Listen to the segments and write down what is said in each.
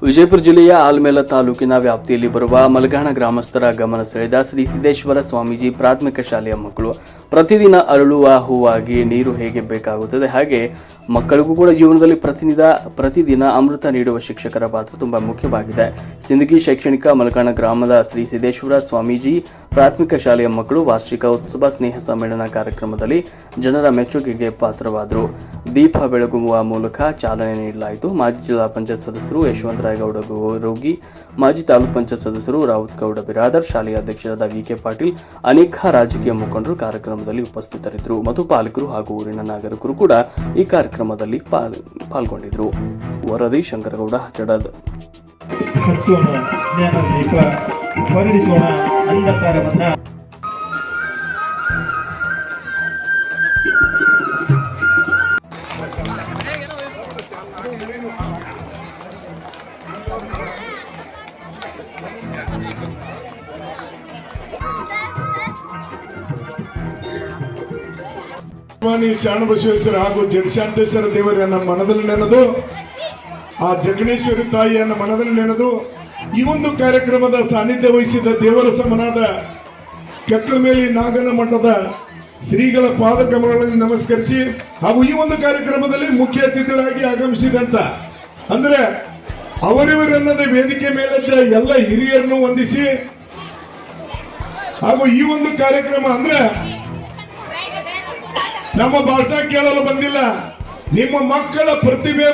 ವಿಜಯಪುರ ಜಿಲ್ಲೆಯ ಆಲ್ಮೇಲ ತಾಲೂಕಿನ ವ್ಯಾಪ್ತಿಯಲ್ಲಿ ಬರುವ ಮಲಗಾಣ ಗ್ರಾಮಸ್ಥರ ಗಮನ ಸೆಳೆದ ಶ್ರೀ ಸಿದ್ದೇಶ್ವರ ಸ್ವಾಮೀಜಿ ಪ್ರಾಥಮಿಕ ಶಾಲೆಯ ಮಕ್ಕಳು ಪ್ರತಿದಿನ ಅರಳುವ ಹೂವಾಗಿ ನೀರು ಹೇಗೆ ಬೇಕಾಗುತ್ತದೆ, ಹಾಗೆ ಮಕ್ಕಳಿಗೂ ಕೂಡ ಜೀವನದಲ್ಲಿ ಪ್ರತಿದಿನ ಅಮೃತ ನೀಡುವ ಶಿಕ್ಷಕರ ಪಾತ್ರ ತುಂಬಾ ಮುಖ್ಯವಾಗಿದೆ. ಸಿಂದಗಿ ಶೈಕ್ಷಣಿಕ ಮಲಗಾಣ ಗ್ರಾಮದ ಶ್ರೀ ಸಿದ್ದೇಶ್ವರ ಸ್ವಾಮೀಜಿ ಪ್ರಾಥಮಿಕ ಶಾಲೆಯ ಮಕ್ಕಳು ವಾರ್ಷಿಕ ಉತ್ಸವ ಸ್ನೇಹ ಸಮ್ಮೇಳನ ಕಾರ್ಯಕ್ರಮದಲ್ಲಿ ಜನರ ಮೆಚ್ಚುಗೆಗೆ ಪಾತ್ರವಾದರು. ದೀಪ ಬೆಳಗುವ ಮೂಲಕ ಚಾಲನೆ ನೀಡಲಾಯಿತು. ಮಾಜಿ ಜಿಲ್ಲಾ ಪಂಚಾಯತ್ ಸದಸ್ಯರು ಯಶವಂತರಾಯಗೌಡ ರೋಗಿ, ಮಾಜಿ ತಾಲೂಕು ಪಂಚಾಯತ್ ಸದಸ್ಯರು ರಾವುತ್ ಗೌಡ ಬಿರಾದರ್, ಶಾಲೆಯ ಅಧ್ಯಕ್ಷರಾದ ವಿಕೆ ಪಾಟೀಲ್, ಅನೇಕ ರಾಜಕೀಯ ಮುಖಂಡರು ಕಾರ್ಯಕ್ರಮದಲ್ಲಿ ಉಪಸ್ಥಿತರಿದ್ದರು ಮತ್ತು ಪಾಲಕರು ಹಾಗೂ ಊರಿನ ನಾಗರಿಕರು ಕೂಡ ಈ ಕಾರ್ಯಕ್ರಮದಲ್ಲಿ ಪಾಲ್ಗೊಂಡಿದ್ದರು. ವರದಿ ಶಂಕರಗೌಡ ಹಚ್ಚಡದ್. ಶರಣಬಸವೇಶ್ವರ ಹಾಗೂ ಜಡಶಾಂತೇಶ್ವರ ದೇವರನ್ನ ಮನದಲ್ಲಿ ನೆನೆದು, ಆ ಜಗಣೇಶ್ವರಿ ತಾಯಿಯನ್ನ ಮನದಲ್ಲಿ ನೆನೆದು ಈ ಒಂದು ಕಾರ್ಯಕ್ರಮದ ಸಾನ್ನಿಧ್ಯ ವಹಿಸಿದ ದೇವರ ಸಮನಾದ ಕೆಕ್ಕಲಮೇಲಿ ನಾಗನ ಮಠದ ಶ್ರೀಗಳ ಪಾದಕಮಲಗಳಲ್ಲಿ ನಮಸ್ಕರಿಸಿ, ಹಾಗೂ ಈ ಒಂದು ಕಾರ್ಯಕ್ರಮದಲ್ಲಿ ಮುಖ್ಯ ಅತಿಥಿಗಳಾಗಿ ಆಗಮಿಸಿದಂತ ಅಂದ್ರೆ ಅವರಿವರನ್ನದ ವೇದಿಕೆ ಮೇಲಿದ್ದ ಎಲ್ಲ ಹಿರಿಯರನ್ನು ವಂದಿಸಿ, ಹಾಗೂ ಈ ಒಂದು ಕಾರ್ಯಕ್ರಮ ಅಂದ್ರೆ ನಮ್ಮ ಭಾಷಣ ಕೇಳಲು ಬಂದಿಲ್ಲ, ನಿಮ್ಮ ಮಕ್ಕಳ ಪ್ರತಿಭೆ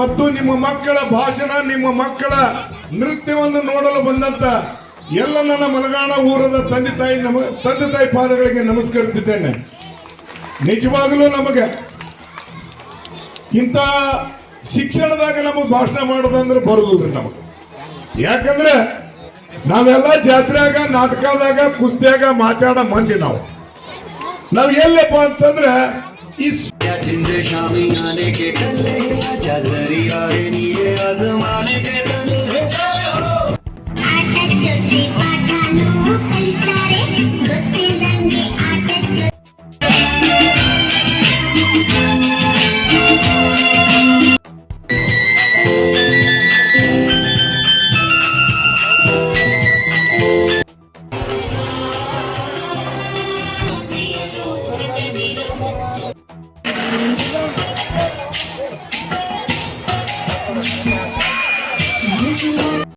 ಮತ್ತು ನಿಮ್ಮ ಮಕ್ಕಳ ಭಾಷಣ, ನಿಮ್ಮ ಮಕ್ಕಳ ನೃತ್ಯವನ್ನು ನೋಡಲು ಬಂದಂತ ಎಲ್ಲ ನನ್ನ ಮಲಗಾಣ ಊರದ ತಂದೆ ತಾಯಿ ಪಾದಗಳಿಗೆ ನಮಸ್ಕರಿಸುತ್ತಿದ್ದೇನೆ. ನಿಜವಾಗಲೂ ನಮಗೆ ಇಂಥ ಶಿಕ್ಷಣದಾಗ ನಮಗೆ ಭಾಷಣ ಮಾಡೋದಂದ್ರೆ ಬರೋದಿಲ್ರಿ ನಮಗೆ. ಯಾಕಂದ್ರೆ ನಾವೆಲ್ಲ ಜಾತ್ರೆಯಾಗ, ನಾಟಕದಾಗ, ಕುಸ್ತಿಯಾಗ ಮಾತಾಡೋ ಮಂದಿ ನಾವು ಎಲ್ಲಪ್ಪ ಅಂತಂದ್ರೆ ಈ